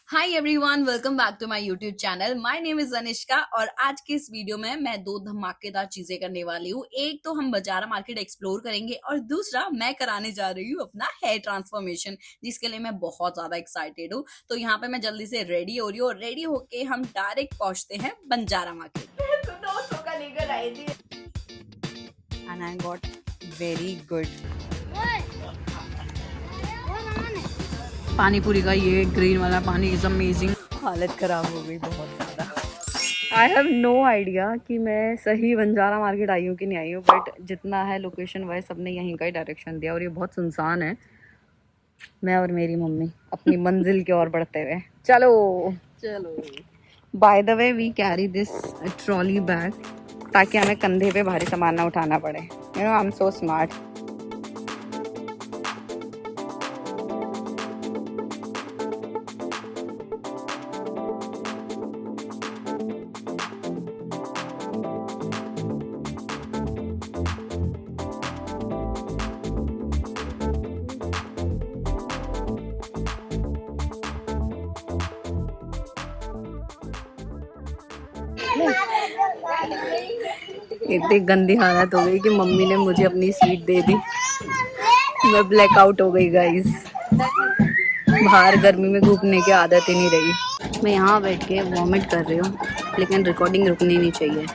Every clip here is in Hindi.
Hi everyone, welcome back to my YouTube channel. My name is Anishka और आज के इस वीडियो में मैं दो धमाकेदार चीजें करने वाली हूँ। एक तो हम बजारा मार्केट एक्सप्लोर करेंगे और दूसरा मैं कराने जा रही हूँ अपना हेयर ट्रांसफॉर्मेशन, जिसके लिए मैं बहुत ज्यादा एक्साइटेड हूँ। तो यहाँ पे मैं जल्दी से रेडी हो रही हूँ और रेडी होके हम डायरेक्ट पहुंचते हैं बंजारा मार्केट। दोस्तों का लेकर आई थी and I got very good पानी पूरी का। ये ग्रीन वाला पानी इज अमेजिंग। हालत खराब हो गई बहुत ज़्यादा। आई हैव नो आइडिया कि मैं सही बंजारा मार्केट आई हूँ कि नहीं आई हूँ, बट जितना है लोकेशन वाइज सबने यहीं का ही डायरेक्शन दिया और ये बहुत सुनसान है। मैं और मेरी मम्मी अपनी मंजिल की ओर बढ़ते हुए चलो चलो। By the way we carry this trolley bag ताकि हमें कंधे पे भारी सामान ना उठाना पड़े। You know, I am so smart. इतनी गंदी हालत हो गई कि मम्मी ने मुझे अपनी सीट दे दी। मैं ब्लैकआउट हो गई गाइस। बाहर गर्मी में घूमने की आदत ही नहीं रही। मैं यहाँ बैठ के वॉमिट कर रही हूँ, लेकिन रिकॉर्डिंग रुकनी नहीं चाहिए।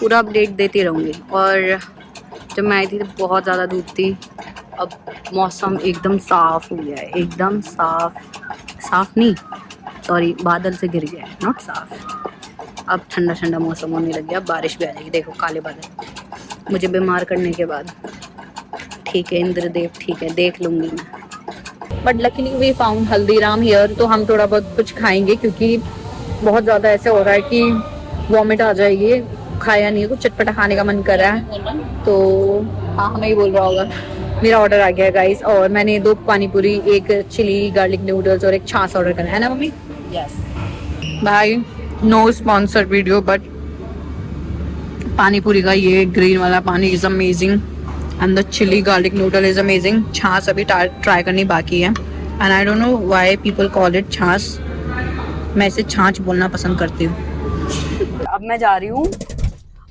पूरा अपडेट देती रहूँगी। और जब मैं आई थी तो बहुत ज़्यादा धूप थी। अब मौसम एकदम साफ़ हो गया है, एकदम साफ़ नहीं, सॉरी, बादल से घिर गया है, नॉट साफ़। अब ठंडा ठंडा मौसम होने लग गया। अब बारिश भी आ जाएगी। देखो काले बादल मुझे बीमार करने के बाद। ठीक है इंद्रदेव, ठीक है, देख लूँगी मैं। But luckily we found Haldiram here, तो हम थोड़ा बहुत कुछ खाएंगे क्योंकि बहुत ज़्यादा ऐसे हो रहा है कि वॉमिट आ जाएगी। खाया नहीं है, कुछ चटपटा खाने का मन कर रहा है। तो हाँ, हमें ही बोल रहा होगा। मेरा ऑर्डर आ गया गाइस और मैंने 2 पानी पूरी, 1 चिली गार्लिक नूडल्स और 1 छाछ ऑर्डर करा है ना मम्मी? यस भाई। No sponsored video, but pani puri का ये ग्रीन वाला पानी is amazing and the chili garlic noodle is amazing. छाछ अभी ट्राई करनी बाकी है and I don't know why people call it chaas. मैं इसे छाछ बोलना पसंद करती हूँ। अब मैं जा रही हूँ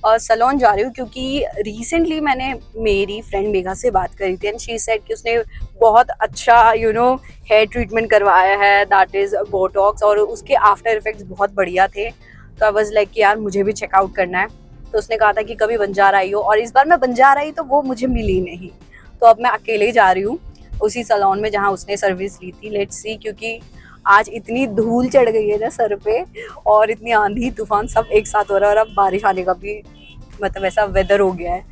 सलोन जा रही हूँ क्योंकि रिसेंटली मैंने मेरी फ्रेंड मेघा से बात करी थी एंड शी सेड कि उसने बहुत अच्छा हेयर ट्रीटमेंट करवाया है, दैट इज बोटॉक्स, और उसके आफ्टर इफेक्ट्स बहुत बढ़िया थे। तो आई वाज लाइक कि यार मुझे भी चेकआउट करना है। तो उसने कहा था कि कभी बंजारा आई हो, और इस बार मैं बंजारा आई तो वो मुझे मिली नहीं। तो अब मैं अकेले ही जा रही हूँ उसी सलोन में जहाँ उसने सर्विस ली थी। लेट्स सी, क्योंकि आज इतनी धूल चढ़ गई है ना सर पे, और इतनी आंधी तूफान सब एक साथ हो रहा है, और अब बारिश आने का भी मतलब ऐसा वेदर हो गया है।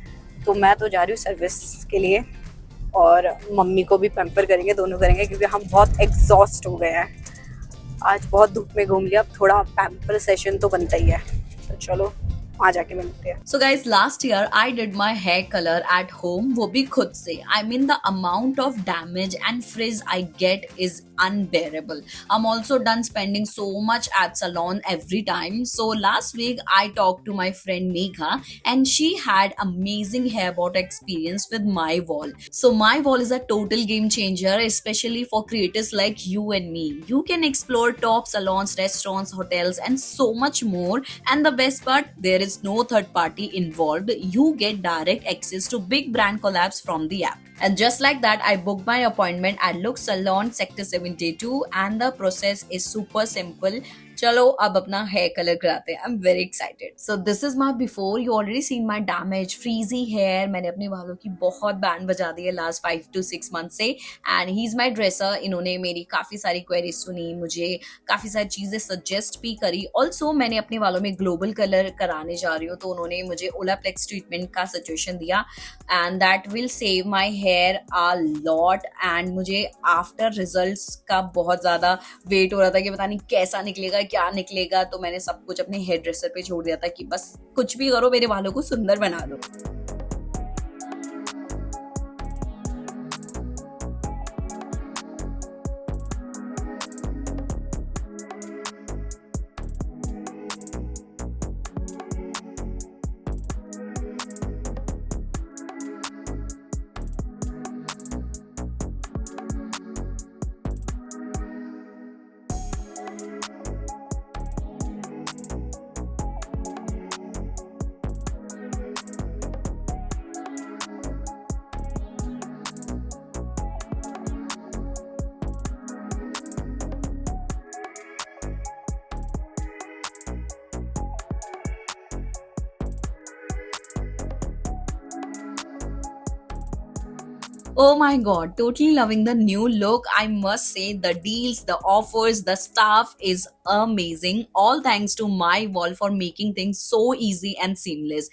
तो मैं तो जा रही हूँ सर्विस के लिए और मम्मी को भी पैम्पर करेंगे, दोनों करेंगे, क्योंकि हम बहुत एग्जॉस्ट हो गए हैं। आज बहुत धूप में घूम लिया, अब थोड़ा पैम्पर सेशन तो बनता ही है। तो चलो वहाँ जाके मिलते हैं। So guys, last year I did my hair colour at home, वो भी खुद से। I mean the amount of damage and frizz I get is unbearable. I'm also done spending so much at salon every time. So last week I talked to my friend Megha and she had amazing hair bot experience with My Wall. So My Wall is a total game changer, especially for creators like you and me. You can explore top salons, restaurants, hotels and so much more. And the best part, there is no third party involved. You get direct access to big brand collabs from the app. And just like that, I booked my appointment at Lux Salon Sector 72 and the process is super simple. चलो अब अपना हेयर कलर कराते हैं। I am very excited. So this is my before. You already seen my damage frizzy hair. मैंने अपने बालों की बहुत बैंड बजा दी है लास्ट 5 to 6 मंथ से and he is my dresser. इन्होंने मेरी काफ़ी सारी क्वेरीज सुनी, मुझे काफ़ी सारी चीज़ें सजेस्ट भी करी। ऑल्सो मैंने अपने बालों में ग्लोबल कलर कराने जा रही हूँ, तो उन्होंने मुझे ओलाप्लेक्स ट्रीटमेंट का सजेशन दिया and that will save my hair a lot. And मुझे आफ्टर रिजल्ट्स का बहुत ज़्यादा वेट हो रहा था कि पता नहीं कैसा निकलेगा, क्या निकलेगा। तो मैंने सब कुछ अपने हेयर ड्रेसर पे छोड़ दिया था कि बस कुछ भी करो, मेरे बालों को सुंदर बना दो। Oh my god, totally loving the new look. I must say, the deals, the offers, the staff is amazing. All thanks to my wall for making things so easy and seamless.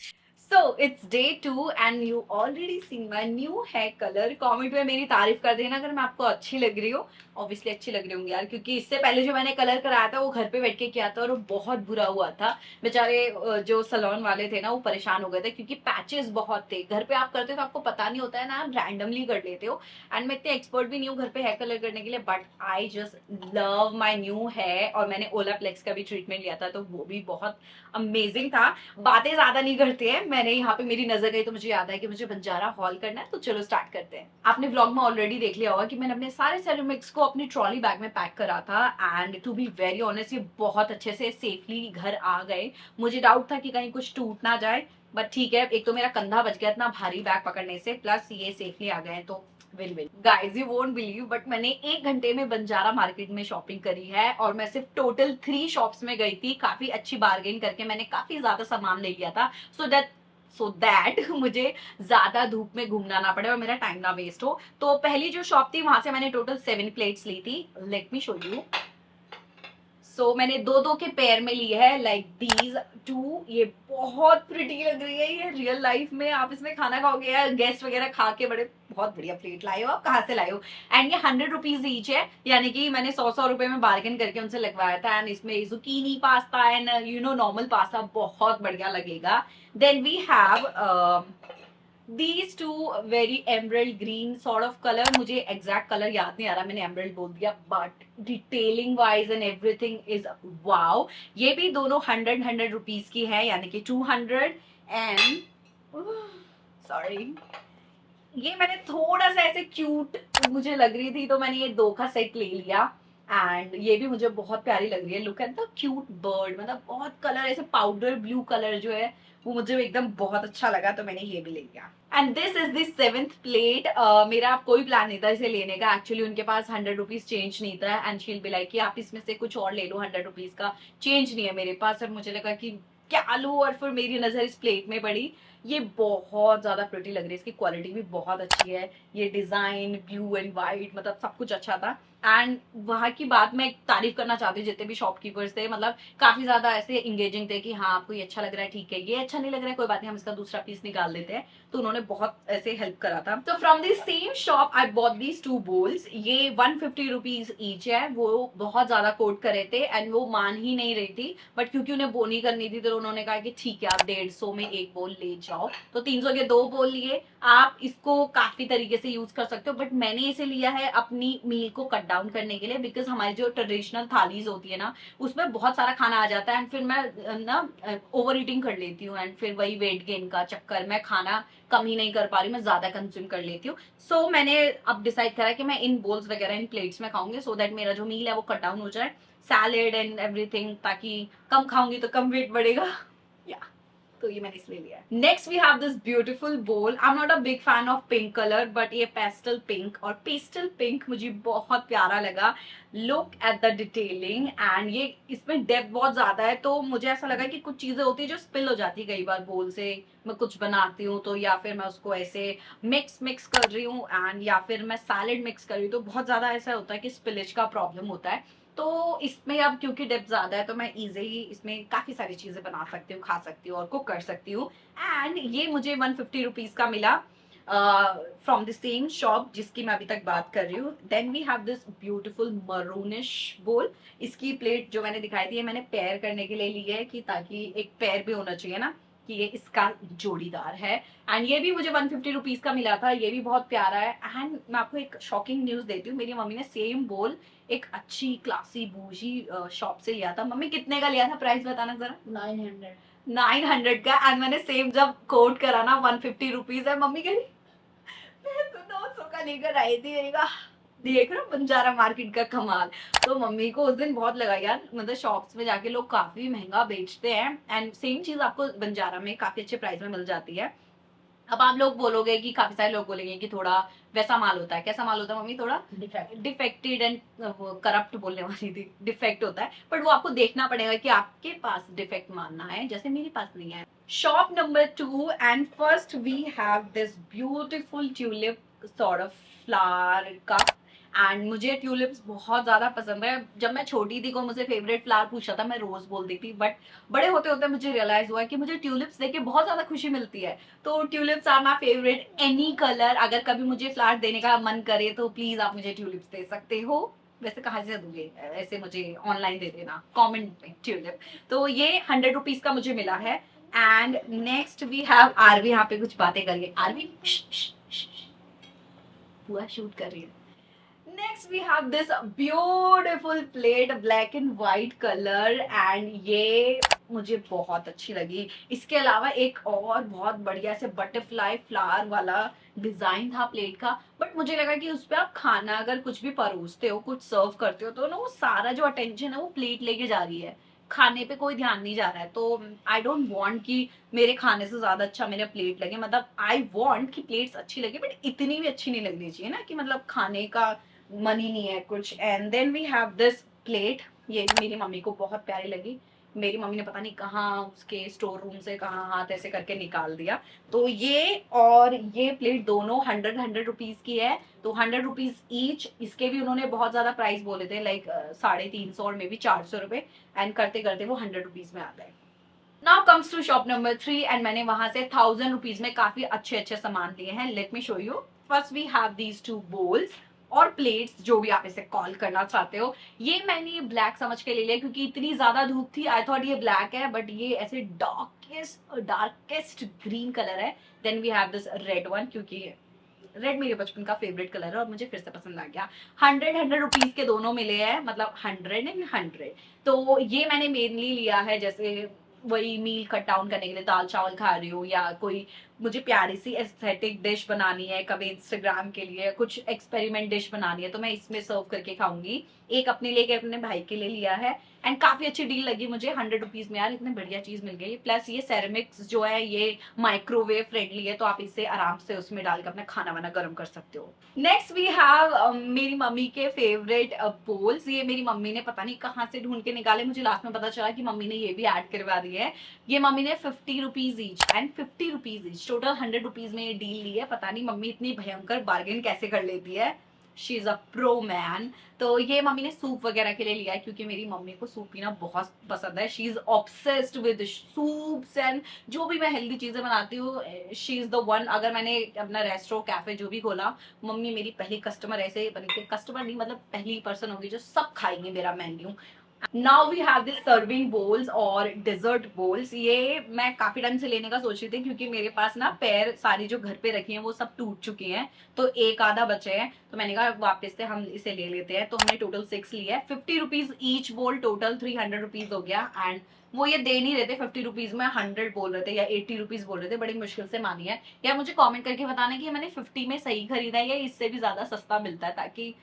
So it's day 2 and you already seen my new hair color. Comment में मेरी तारीफ कर देना अगर मैं आपको अच्छी लग रही हूँ. ऑब्वियसली अच्छी लग रही होंगी यार, क्योंकि इससे पहले जो मैंने कलर कराया था वो घर पे बैठ के किया था और वो बहुत बुरा हुआ था. बेचारे जो सलोन वाले थे ना वो परेशान हो गए थे क्योंकि पैचेस बहुत थे. घर पे आप करते हो तो आपको पता नहीं होता है ना, आप रैंडमली कर लेते हो. एंड मैं इतने एक्सपर्ट भी नहीं हूँ घर पे हेयर कलर करने के लिए, but I just love my new hair. और मैंने ओलाप्लेक्स का भी ट्रीटमेंट लिया था तो वो भी बहुत अमेजिंग था. बातें ज्यादा नहीं करते हैं, मैंने यहाँ पे मेरी नजर गई तो मुझे याद है कि मुझे बंजारा हॉल करना है, तो चलो स्टार्ट करते हैं. आपने व्लॉग में ऑलरेडी देख लिया होगा कि मैंने अपने सारे सेरेमिक्स को अपनी ट्रॉली बैग में पैक करा था. And to be very honest ये बहुत अच्छे से सेफली घर आ गए. मुझे डाउट था कि कहीं कुछ टूट ना जाए, बट ठीक है. एक तो मेरा कंधा बच गया इतना भारी बैग पकड़ने से, प्लस ये सेफली आ गए तो very very. Guys you won't believe, but मैंने 1 घंटे में बंजारा मार्केट में शॉपिंग करी है और मैं सिर्फ टोटल 3 शॉप्स में गई थी. काफी अच्छी बार्गेन करके मैंने काफी ज्यादा सामान ले लिया था, सो दैट मुझे ज्यादा धूप में घूमना ना पड़े और मेरा टाइम ना वेस्ट हो. तो पहली जो शॉप थी वहां से मैंने टोटल 7 प्लेट्स ली थी. Let me show you. So मैंने 2-2 के पेयर में लिए है, लाइक दीज 2. ये बहुत प्रिटी लग रही है. ये रियल लाइफ में आप इसमें खाना खाओगे या गेस्ट वगैरह खा के बड़े बहुत बढ़िया प्लेट लाए हो. आप कहाँ से लाए हो? एंड ये 100 रुपीज ईच है, यानी कि मैंने 100 रुपए में बार्गेन करके उनसे लगवाया था. एंड इसमें zucchini pasta and normal pasta बहुत बढ़िया लगेगा. Then we have these two very emerald green sort of color. मुझे exact color याद नहीं आ रहा, मैंने emerald बोल दिया, but detailing wise and everything is wow. ये भी दोनों 100 रुपीज की है, यानी कि 200. and sorry, ये मैंने थोड़ा सा ऐसे क्यूट मुझे लग रही थी तो मैंने ये 2 का सेट ले लिया. एंड ये भी मुझे बहुत प्यारी लग रही है. Look at the cute bird, मतलब बहुत कलर ऐसे पाउडर ब्लू कलर जो है वो मुझे एकदम बहुत अच्छा लगा तो मैंने ये भी ले लिया. And this is the 7th plate. मेरा कोई प्लान नहीं था इसे लेने का. एक्चुअली उनके पास 100 रुपीज चेंज नहीं था एंड शील बी लाइक कि आप इसमें से कुछ और ले लो, 100 रुपीज का चेंज नहीं है मेरे पास. और मुझे लगा कि क्या लूं, और फिर मेरी नजर इस प्लेट में पड़ी. ये बहुत ज्यादा प्रिटी लग रही है, इसकी क्वालिटी भी बहुत अच्छी है. ये डिजाइन ब्लू एंड व्हाइट मतलब सब कुछ अच्छा था. एंड वहां की बात मैं तारीफ करना चाहती हूँ, जितने भी शॉपकीपर्स थे मतलब काफी ज्यादा ऐसे इंगेजिंग थे कि हाँ आपको ये अच्छा लग रहा है, ठीक है, ये अच्छा नहीं लग रहा है कोई बात नहीं, हम इसका दूसरा पीस निकाल देते हैं. तो उन्होंने बहुत ऐसे हेल्प करा था. तो from the same shop I bought these 2 bowls. ये 150 रुपीज ईच है. वो बहुत ज्यादा कोट करे थे एंड वो मान ही नहीं रही थी, बट क्योंकि उन्हें बोनी करनी थी तो उन्होंने कहा कि ठीक है आप 150 में 1 बोल ले जाओ. तो 300 के 2 बोल लिए. आप इसको काफी तरीके से यूज कर सकते हो, बट मैंने इसे लिया है अपनी मील को कट डाउन करने के लिए, बिकॉज हमारी जो ट्रेडिशनल थालीज होती है ना उसमें बहुत सारा खाना आ जाता है एंड फिर मैं ना ओवर ईटिंग कर लेती हूँ एंड फिर वही वेट गेन का चक्कर में खाना कम ही नहीं कर पा रही, मैं ज्यादा कंज्यूम कर लेती हूँ. सो मैंने अब डिसाइड करा कि मैं इन बोल्स वगैरह इन प्लेट्स में खाऊंगी, सो दैट मेरा जो मील है वो कट डाउन हो जाए, सैलेड एंड एवरीथिंग, ताकि कम खाऊंगी तो कम वेट बढ़ेगा. या तो ये मैंने इसलिए लिया है. Next we have this beautiful bowl. I am not a big fan of pink colour, but ये पेस्टल पिंक, और पेस्टल पिंक मुझे बहुत प्यारा लगा. Look at the detailing and ये इसमें डेप्थ बहुत ज्यादा है, तो मुझे ऐसा लगा कि कुछ चीजें होती है जो स्पिल हो जाती है कई बार बोल से. मैं कुछ बनाती हूँ तो या फिर मैं उसको ऐसे मिक्स कर रही हूँ एंड या फिर मैं सैलेड मिक्स कर रही हूँ तो बहुत ज्यादा ऐसा होता है कि स्पिलेज का प्रॉब्लम होता है. तो इसमें अब क्योंकि डेप्थ ज्यादा है तो मैं इजीली इसमें काफी सारी चीजें बना सकती हूँ, खा सकती हूँ और कुक कर सकती हूँ. एंड ये मुझे 150 रुपीज का मिला फ्रॉम द सेम शॉप जिसकी मैं अभी तक बात कर रही हूँ. Then we have this beautiful maroonish bowl. इसकी प्लेट जो मैंने दिखाई थी मैंने पेयर करने के लिए ली है कि ताकि एक पेयर भी होना चाहिए ना, कि ये इसका जोड़ीदार है. एंड ये भी मुझे 150 रुपीज का मिला था. ये भी बहुत प्यारा है. एंड मैं आपको एक शॉकिंग न्यूज देती हूँ, मेरी मम्मी ने सेम बोल एक अच्छी क्लासी बूजी शॉप से लिया था. मम्मी कितने का लिया था, प्राइस बताना जरा. 900 का. एंड मैंने सेम जब कोट करा ना 150 रुपीज है, मम्मी कही मैं तो 900 का लेकर आई थी. मैंने कहा देख रहा बंजारा मार्केट का कमाल. तो मम्मी को उस दिन बहुत लगा यार, मतलब शॉप्स में जाके लोग काफी महंगा बेचते हैं एंड सेम चीज आपको बंजारा में काफी अच्छे प्राइस में मिल जाती है. अब आप लोग बोलोगे कि काफी सारे लोग बोलेंगे कि थोड़ा वैसा माल होता है. कैसा माल होता है मम्मी? थोड़ा डिफेक्टेड एंड करप्ट बोलने वाली थी, डिफेक्ट होता है. बट वो आपको देखना पड़ेगा कि आपके पास डिफेक्ट मानना है, जैसे मेरे पास नहीं है. Shop number 2 and first we have this beautiful tulip sort of flower का। एंड मुझे ट्यूलिप्स बहुत ज्यादा पसंद है। जब मैं छोटी थी, को मुझे फेवरेट फ्लावर पूछा था, मैं रोज बोलती थी, बट बड़े होते होते मुझे रियलाइज हुआ कि मुझे ट्यूलिप्स देख के बहुत ज्यादा खुशी मिलती है। तो tulips are my favourite any colour. अगर कभी मुझे फ्लावर देने का मन करे तो प्लीज आप मुझे ट्यूलिप्स दे सकते हो। वैसे कहाँ से दूंगे, ऐसे मुझे ऑनलाइन दे देना कमेंट में ट्यूलिप। तो ये 100 रुपीज का मुझे मिला है। एंड नेक्स्ट वी हैव आरवी। यहाँ पे कुछ बातें करिए आरवी, पूरा शूट कर रही है। Next we have this beautiful plate, black and white colour, and ये मुझे बहुत अच्छी लगी। इसके अलावा एक और बहुत बढ़िया से बटरफ्लाई फ्लावर वाला डिजाइन था प्लेट का, बट मुझे लगा कि उस पर आप खाना अगर कुछ भी परोसते हो, कुछ सर्व करते हो, तो ना वो सारा जो अटेंशन है वो प्लेट लेके जा रही है, खाने पे कोई ध्यान नहीं जा रहा है। तो आई डोंट वांट कि मेरे खाने से ज्यादा अच्छा मेरा प्लेट लगे। मतलब आई वांट कि प्लेट्स अच्छी लगे, बट इतनी भी अच्छी नहीं लगनी चाहिए ना कि मतलब खाने का मन ही नहीं है कुछ। And then we have this plate. ये मेरी मम्मी को बहुत प्यारी लगी। मेरी मम्मी ने पता नहीं कहाँ उसके स्टोर रूम से कहाँ हाथ ऐसे करके निकाल दिया। तो ये और ये प्लेट दोनों 100 की है। तो 100 रुपीज ईच। इसके भी उन्होंने बहुत ज्यादा प्राइस बोले थे, लाइक 350 और मे बी 400 रुपए। एंड करते करते वो 100 रुपीज में आ गए। Now comes to shop number 3, and मैंने वहां से 1000 रुपीज में काफी अच्छे अच्छे सामान लिए हैं। Let me show you. First we have these two bowls और प्लेट्स, जो भी आप इसे कॉल करना चाहते हो। ये मैंने ब्लैक समझ के ले लिया क्योंकि इतनी ज्यादा धूप थी। आई थॉट ये ब्लैक है, बट ये ऐसे डार्केस्ट ग्रीन कलर है। Then we have this red one, क्योंकि रेड मेरे बचपन का फेवरेट कलर है और मुझे फिर से पसंद आ गया। 100 रुपीज के दोनों मिले हैं, मतलब 100 एंड 100। तो ये मैंने मेनली लिया है, जैसे वही मील कट डाउन करने के लिए, दाल चावल खा रही हूँ या कोई मुझे प्यारी सी एस्थेटिक डिश बनानी है, कभी इंस्टाग्राम के लिए कुछ एक्सपेरिमेंट डिश बनानी है, तो मैं इसमें सर्व करके खाऊंगी। एक अपने लिए, एक अपने भाई के लिए लिया है। एंड काफी अच्छी डील लगी मुझे 100 रुपीज में। यार इतनी बढ़िया चीज मिल गई। प्लस ये सेरेमिक्स जो है ये माइक्रोवेव फ्रेंडली है, तो आप इसे आराम से उसमें डालकर अपना खाना वाना गर्म कर सकते हो। नेक्स्ट वी हैव मेरी मम्मी के फेवरेट बोल्स। ये मेरी मम्मी ने पता नहीं कहाँ से ढूंढ के निकाले, मुझे लास्ट में पता चला कि मम्मी ने ये भी ऐड करवा दी है। ये मम्मी ने 50 rupees each and 50 rupees each, total 100 rupees में ये डील ली है। पता नहीं मम्मी इतनी भयंकर बार्गेन कैसे कर लेती है। She is a pro man. तो ये मम्मी ने सूप वगैरह के लिए लिया है, क्योंकि मेरी मम्मी को सूप पीना बहुत पसंद है। She is obsessed with soups and जो भी मैं हेल्दी चीजें बनाती हूँ, शी इज द वन। अगर मैंने अपना रेस्टोरेंट कैफे जो भी खोला, मम्मी मेरी पहली कस्टमर ऐसे बनी के, कस्टमर नहीं मतलब पहली पर्सन होगी जो सब खाएंगे मेरा menu. Now we have this serving bowls और डिजर्ट बोल्स। ये मैं काफी टाइम से लेने का सोच रही थी, क्योंकि मेरे पास ना पैर सारी जो घर पे रखी हैं वो सब टूट चुकी हैं, तो एक आधा बचे हैं। तो मैंने कहा वापस से हम इसे ले लेते हैं। तो हमने टोटल 6 लिया है। 50 रुपीज ईच बोल, टोटल 300 रुपीज हो गया। एंड वो ये दे नहीं रहे थे 50 रुपीज में, 100 बोल रहे थे या 80 रुपीज बोल रहे थे। बड़ी मुश्किल से मानी है। या मुझे कमेंट करके बताना कि मैंने 50 में सही खरीदा है या इससे भी ज्यादा सस्ता मिलता है, ताकि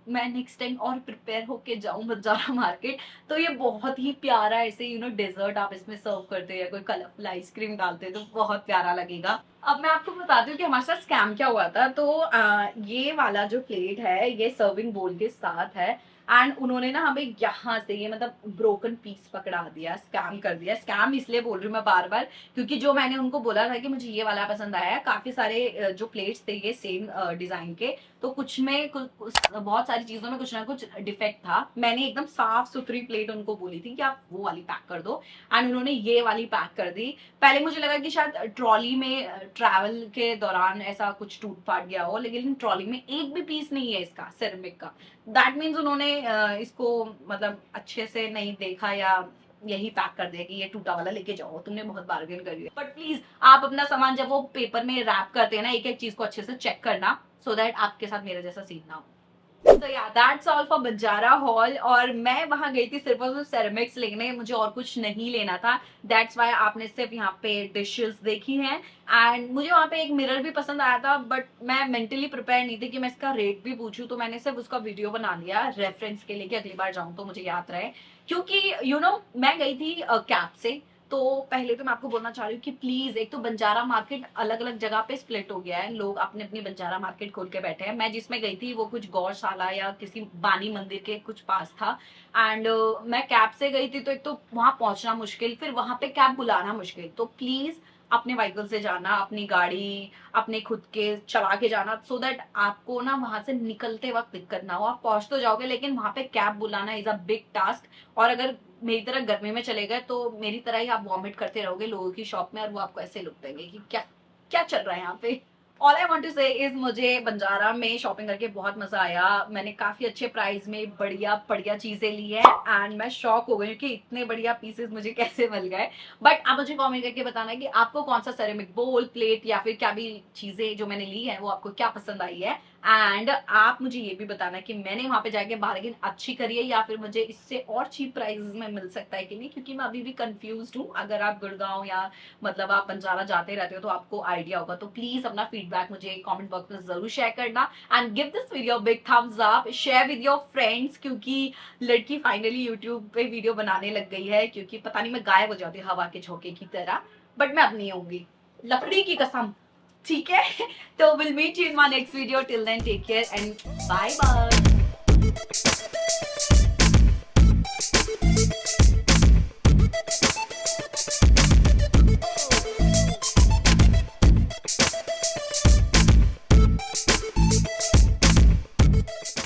मैं नेक्स्ट टाइम और प्रिपेयर होके जाऊं बजारा मार्केट। तो ये बहुत ही प्यारा ऐसे डेजर्ट आप इसमें सर्व करते हो या कोई कलरफुल आइसक्रीम डालते हो तो बहुत प्यारा लगेगा। अब मैं आपको बताती हूँ कि हमारे साथ स्कैम क्या हुआ था। तो ये वाला जो प्लेट है ये सर्विंग बोल के साथ है। एंड उन्होंने ना हमें यहाँ से ये मतलब ब्रोकन पीस पकड़ा दिया, स्कैम कर दिया। स्कैम इसलिए बोल रही हूँ मैं बार बार, क्योंकि जो मैंने उनको बोला था कि मुझे ये वाला पसंद आया है, काफी सारे जो प्लेट्स थे ये सेम डिजाइन के, तो कुछ में बहुत सारी चीजों में कुछ ना कुछ डिफेक्ट था। मैंने एकदम साफ सुथरी प्लेट उनको बोली थी कि आप वो वाली पैक कर दो, एंड उन्होंने ये वाली पैक कर दी। पहले मुझे लगा कि शायद ट्रॉली में ट्रैवल के दौरान ऐसा कुछ टूट फाट गया हो, लेकिन ट्रॉली में एक भी पीस नहीं है इसका सेरेमिक का। दैट मीन्स उन्होंने इसको मतलब अच्छे से नहीं देखा, या यही पैक कर दिया कि ये टूटा वाला लेके जाओ, तुमने बहुत बार्गेन करी है। बट प्लीज आप अपना सामान जब वो पेपर में रैप करते हैं ना, एक एक चीज को अच्छे से चेक करना, सो दैट आपके साथ मेरे जैसा सीन ना हो। तो या that's all for Banjara hall. और मैं वहां गई थी सिर्फ और सिर्फ सेरेमिक्स लेने, मुझे और कुछ नहीं लेना था। दैट्स वाई आपने सिर्फ यहाँ पे डिशेस देखी हैं। एंड मुझे वहां पे एक मिरर भी पसंद आया था, बट मैं मेंटली प्रिपेयर नहीं थी कि मैं इसका रेट भी पूछूं, तो मैंने सिर्फ उसका वीडियो बना लिया रेफरेंस के लिए कि अगली बार जाऊं तो मुझे याद रहे। क्योंकि मैं गई थी कैब से। तो पहले तो मैं आपको बोलना चाह रही हूँ कि प्लीज, एक तो बंजारा मार्केट अलग अलग जगह पे स्प्लिट हो गया है, लोग अपने अपनी बंजारा मार्केट खोल के बैठे हैं। मैं जिसमें गई थी वो कुछ गौशाला या किसी बानी मंदिर के कुछ पास था। एंड मैं कैब से गई थी, तो एक तो वहां पहुंचना मुश्किल, फिर वहां पे कैब बुलाना मुश्किल। तो प्लीज अपने व्हीकल से जाना, अपनी गाड़ी अपने खुद के चला के जाना, सो दैट आपको ना वहां से निकलते वक्त दिक्कत ना हो। आप पहुंच तो जाओगे लेकिन वहां पे कैब बुलाना इज अ बिग टास्क। और अगर मेरी तरह गर्मी में चले गए तो मेरी तरह ही आप वॉमिट करते रहोगे लोगों की शॉप में, और वो आपको ऐसे लुक देंगे कि क्या क्या चल रहा है यहाँ पे। ऑल आई वॉन्ट टू से इज मुझे बंजारा में शॉपिंग करके बहुत मजा आया। मैंने काफी अच्छे प्राइस में बढ़िया बढ़िया चीजें ली है, एंड मैं शॉक हो गई कि इतने बढ़िया पीसेस मुझे कैसे मिल गए। बट आप मुझे कमेंट करके बताना कि आपको कौन सा सेरेमिक बोल, प्लेट या फिर क्या भी चीजें जो मैंने ली है वो आपको क्या पसंद आई है। एंड आप मुझे ये भी बताना कि मैंने वहां पे जाके बार्गेन अच्छी करी है या फिर मुझे इससे और चीप प्राइसेस में मिल सकता है कि नहीं, क्योंकि मैं अभी भी कंफ्यूज हूँ। अगर आप गुड़गांव या मतलब आप बंजारा जाते रहते हो तो आपको आइडिया होगा। तो प्लीज अपना फीडबैक मुझे कमेंट बॉक्स में जरूर शेयर करना, and give this video big thumbs up, share with your friends, क्योंकि लड़की फाइनली यूट्यूब पे वीडियो बनाने लग गई है। क्योंकि पता नहीं मैं गायब हो जाती हूँ हवा के झोंके की तरह, बट मैं अब नहीं होंगी, लकड़ी की कसम। ठीक है, तो will meet you in my next video, till then take care and bye bye.